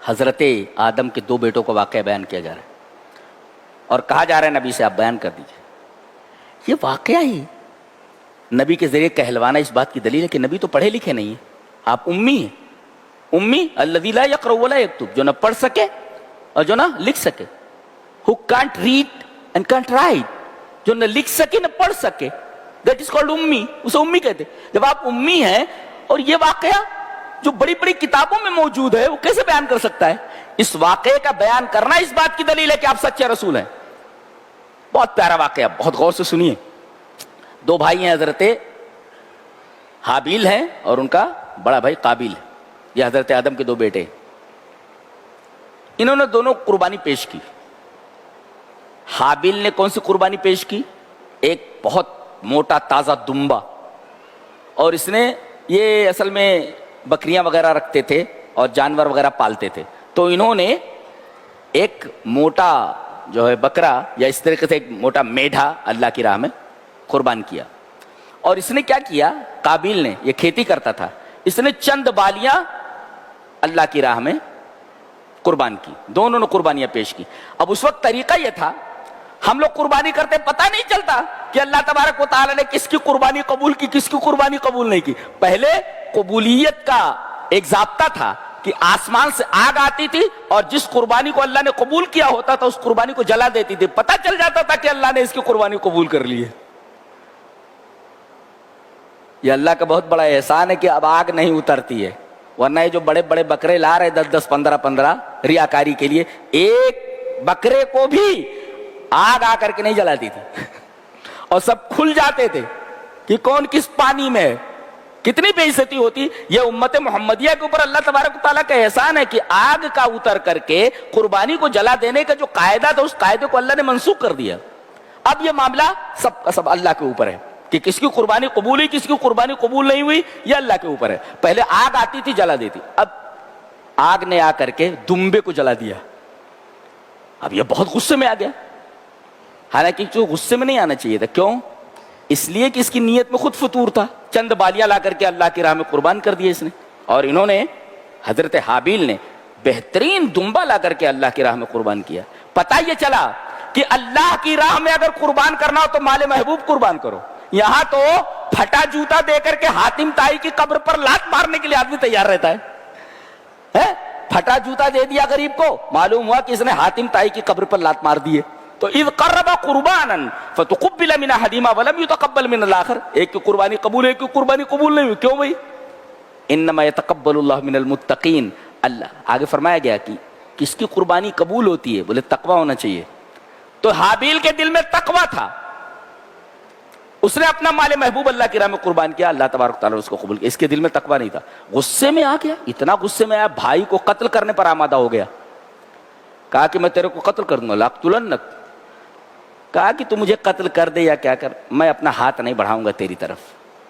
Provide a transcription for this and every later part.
حضرت آدم کے دو بیٹوں کا واقعہ بیان کیا جا رہا ہے اور کہا جا رہا ہے نبی سے آپ بیان کر دیجیے. یہ واقعہ ہی نبی کے ذریعے کہلوانا اس بات کی دلیل ہے کہ نبی تو پڑھے لکھے نہیں ہیں, آپ امی ہیں. امی الذی لا یقرأ ولا یکتب, جو نہ پڑھ سکے اور جو نہ لکھ سکے. who can't read and can't write, جو نہ لکھ سکے نہ پڑھ سکے, that is called امی, اسے امی کہتے. جب آپ امی ہیں اور یہ واقعہ جو بڑی بڑی کتابوں میں موجود ہے وہ کیسے بیان کر سکتا ہے؟ اس واقعے کا بیان کرنا اس بات کی دلیل ہے کہ آپ سچے رسول ہیں. بہت پیارا واقعہ, بہت غور سے سنیے. دو بھائی ہیں, حضرت حابیل ہیں اور ان کا بڑا بھائی قابیل ہے. یہ حضرت آدم کے دو بیٹے, انہوں نے دونوں قربانی پیش کی. حابیل نے کون سی قربانی پیش کی؟ ایک بہت موٹا تازہ دمبا, اور اس نے یہ اصل میں بکریاں وغیرہ رکھتے تھے اور جانور وغیرہ پالتے تھے, تو انہوں نے ایک موٹا جو ہے بکرا یا اس طریقے سے ایک موٹا میڈھا اللہ کی راہ میں قربان کیا. اور اس نے کیا کیا, قابیل نے, یہ کھیتی کرتا تھا, اس نے چند بالیاں اللہ کی راہ میں قربان کی. دونوں نے قربانیاں پیش کی. اب اس وقت طریقہ یہ تھا, ہم لوگ قربانی کرتے پتہ نہیں چلتا کہ اللہ تبارک و تعالی نے کس کی قربانی قبول کی, کس کی قربانی قبول نہیں کی. پہلے قبولیت کا ایک ضابطہ تھا کہ آسمان سے آگ آتی تھی اور جس قربانی کو اللہ نے قبول کیا ہوتا تھا اس قربانی کو جلا دیتی تھی, پتہ چل جاتا تھا کہ اللہ نے اس کی قربانی قبول کر لی ہے. یہ اللہ کا بہت بڑا احسان ہے کہ اب آگ نہیں اترتی ہے, ورنہ یہ جو بڑے بڑے بکرے لا رہے 10 15 ریاکاری کے لیے, ایک بکرے کو بھی آگ آ کر کے نہیں جلاتی تھی اور سب کھل جاتے تھے کہ کون کس پانی میں ہے. کتنی بے عزتی ہوتی. یہ امت محمدیہ کے اوپر اللہ تبارک و تعالیٰ کا احسان ہے کہ آگ کا اتر کر کے قربانی کو جلا دینے کا جو قاعدہ تھا اس قاعدے کو اللہ نے منسوخ کر دیا. اب یہ معاملہ سب کا سب اللہ کے اوپر ہے کہ کس کی قربانی قبول ہوئی, کس کی قربانی قبول نہیں ہوئی, یہ اللہ کے اوپر ہے. پہلے آگ آتی تھی جلا دیتی, اب آگ نے آ کر کے دمبے کو جلا دیا. اب یہ بہت غصے میں آ گیا, حالانکہ جو غصے میں نہیں آنا چاہیے تھا. کیوں؟ اس لیے کہ اس کی نیت میں خود فطور تھا. چند بالیاں لا کر کے اللہ کی راہ میں قربان کر دیے اس نے, اور انہوں نے حضرت حابیل نے بہترین دمبا لا کر کے اللہ کی راہ میں قربان کیا. پتہ یہ چلا کہ اللہ کی راہ میں اگر قربان کرنا ہو تو مال محبوب قربان کرو. یہاں تو پھٹا جوتا دے کر کے حاتم طائی کی قبر پر لات مارنے کے لیے آدمی تیار رہتا ہے. پھٹا جوتا دے دیا غریب کو, معلوم ہوا کہ اس نے حاتم طائی کی قبر پر لات مار دی ہے. تو اذ قرب قربانا فتقبل من احدهما ولم يتقبل من الاخر, ایک کی قربانی قبول ہے, ایک کی قربانی قبول نہیں ہوئی. کیوں بھائی؟ انما يتقبل الله من المتقین. اللہ آگے فرمایا گیا کہ کس کی قربانی قبول ہوتی ہے, بولے تقوی ہونا چاہیے. تو حابیل کے دل میں تقوی تھا, اس نے اپنا مال محبوب اللہ کی راہ میں قربان کیا, اللہ تبارک تعالیٰ نے اس کو قبول کیا. اس کے دل میں تقوی نہیں تھا, غصے میں آ گیا, اتنا غصے میں آیا بھائی کو قتل کرنے پر آمادہ ہو گیا. کہا کہ میں تیرے کو قتل کر دوں گا, لاقتلنک. کہا کہ تو مجھے قتل کر دے یا کیا کر, میں اپنا ہاتھ نہیں بڑھاؤں گا تیری طرف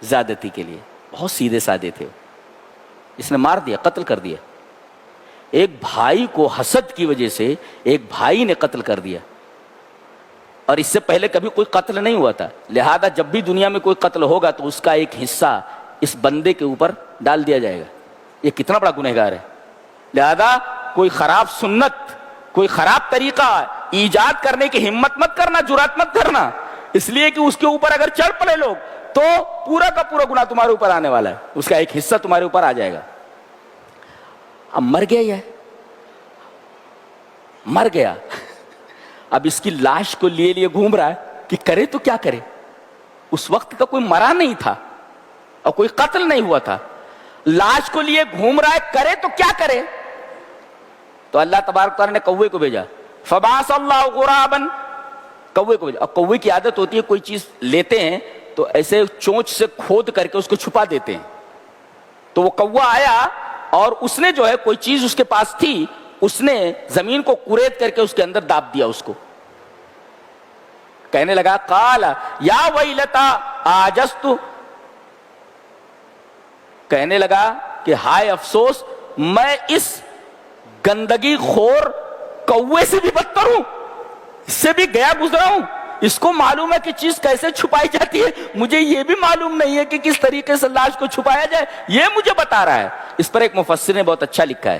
زیادتی کے لیے. بہت سیدھے سادے تھے. اس نے مار دیا, قتل کر دیا. ایک بھائی کو حسد کی وجہ سے ایک بھائی نے قتل کر دیا, اور اس سے پہلے کبھی کوئی قتل نہیں ہوا تھا. لہذا جب بھی دنیا میں کوئی قتل ہوگا تو اس کا ایک حصہ اس بندے کے اوپر ڈال دیا جائے گا. یہ کتنا بڑا گنہگار ہے. لہذا کوئی خراب سنت, کوئی خراب طریقہ ایجاد کرنے کی ہمت مت کرنا, جرات مت کرنا, اس لیے کہ اس کے اوپر اگر چڑھ پڑے لوگ تو پورا کا پورا گناہ تمہارے اوپر آنے والا ہے, اس کا ایک حصہ تمہارے اوپر آ جائے گا. اب مر گیا, یہ مر گیا. اب اس کی لاش کو لیے گھوم رہا ہے کہ کرے تو کیا کرے. اس وقت تو کوئی مرا نہیں تھا اور کوئی قتل نہیں ہوا تھا, لاش کو لیے گھوم رہا ہے, کرے تو کیا کرے. تو اللہ تبارک تعالیٰ نے کوے کو بھیجا, فبعث اللہ غرابا, کوے کو بھیجا. اور کوے کی عادت ہوتی ہے کوئی چیز لیتے ہیں تو ایسے چونچ سے کھود کر کے اس کو چھپا دیتے ہیں. تو وہ کوا آیا اور اس نے جو ہے کوئی چیز اس کے پاس تھی, اس نے زمین کو کریت کر کے اس کے اندر داب دیا. اس کو کہنے لگا قال یا ویلتا آجزت, کہنے لگا کہ ہائے افسوس, میں اس گندگی خور کوے سے بھی بدتر ہوں, اس سے بھی گیا گزرا ہوں. اس کو معلوم ہے کہ چیز کیسے چھپائی جاتی ہے, مجھے یہ بھی معلوم نہیں ہے کہ کس طریقے سے لاش کو چھپایا جائے, یہ مجھے بتا رہا ہے. اس پر ایک مفسر نے بہت اچھا لکھا ہے,